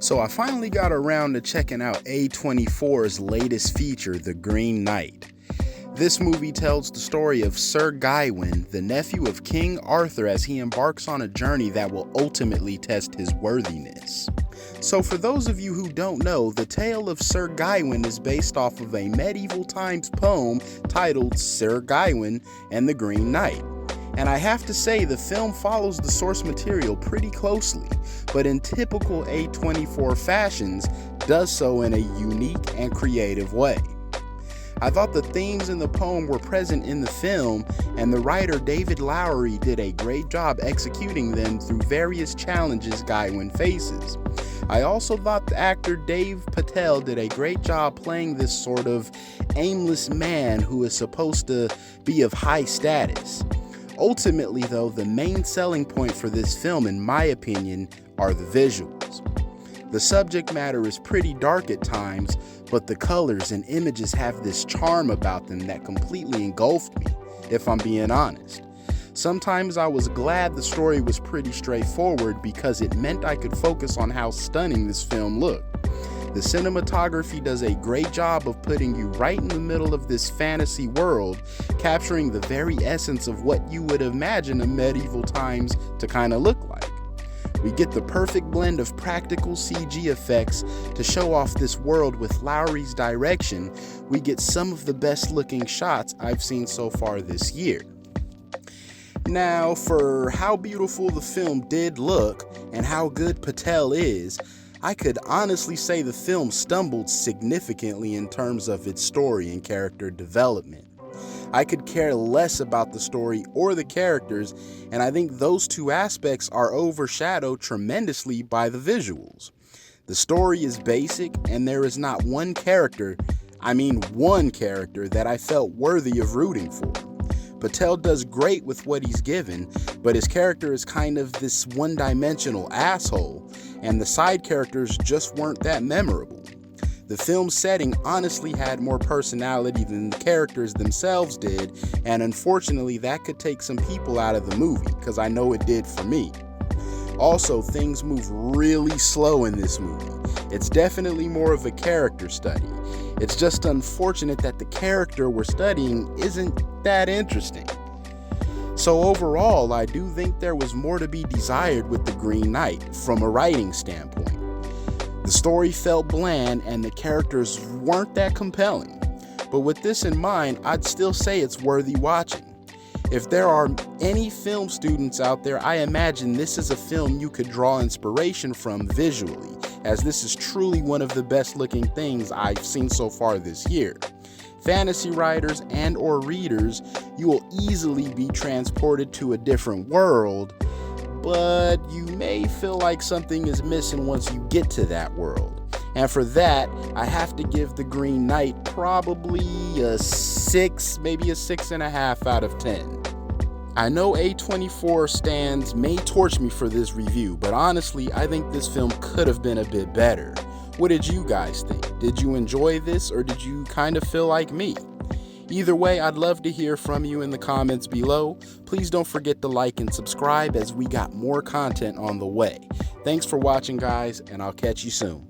So I finally got around to checking out A24's latest feature, The Green Knight. This movie tells the story of Sir Gawain, the nephew of King Arthur, as he embarks on a journey that will ultimately test his worthiness. So for those of you who don't know, the tale of Sir Gawain is based off of a medieval times poem titled Sir Gawain and the Green Knight. And I have to say, the film follows the source material pretty closely, but in typical A24 fashions, does so in a unique and creative way. I thought the themes in the poem were present in the film, and the writer David Lowery did a great job executing them through various challenges Gawain faces. I also thought the actor Dave Patel did a great job playing this sort of aimless man who is supposed to be of high status. Ultimately, though, the main selling point for this film, in my opinion, are the visuals. The subject matter is pretty dark at times, but the colors and images have this charm about them that completely engulfed me, if I'm being honest. Sometimes I was glad the story was pretty straightforward because it meant I could focus on how stunning this film looked. The cinematography does a great job of putting you right in the middle of this fantasy world, capturing the very essence of what you would imagine in medieval times to kind of look like. We get the perfect blend of practical CG effects to show off this world. With Lowery's direction, we get some of the best looking shots I've seen so far this year. Now, for how beautiful the film did look and how good Patel is, I could honestly say the film stumbled significantly in terms of its story and character development. I could care less about the story or the characters, and I think those two aspects are overshadowed tremendously by the visuals. The story is basic, and there is not one character that I felt worthy of rooting for. Patel does great with what he's given, but his character is kind of this one-dimensional asshole, and the side characters just weren't that memorable. The film's setting honestly had more personality than the characters themselves did, and unfortunately that could take some people out of the movie, because I know it did for me. Also, things move really slow in this movie. It's definitely more of a character study. It's just unfortunate that the character we're studying isn't that interesting. So overall, I do think there was more to be desired with The Green Knight from a writing standpoint. The story felt bland and the characters weren't that compelling. But with this in mind, I'd still say it's worthy watching. If there are any film students out there, I imagine this is a film you could draw inspiration from visually, as this is truly one of the best looking things I've seen so far this year. Fantasy writers and or readers, you will easily be transported to a different world, but you may feel like something is missing once you get to that world. And for that, I have to give The Green Knight probably a 6, maybe a 6.5 out of 10. I know A24 stands may torch me for this review, but honestly, I think this film could have been a bit better. What did you guys think? Did you enjoy this, or did you kind of feel like me? Either way, I'd love to hear from you in the comments below. Please don't forget to like and subscribe, as we got more content on the way. Thanks for watching, guys, and I'll catch you soon.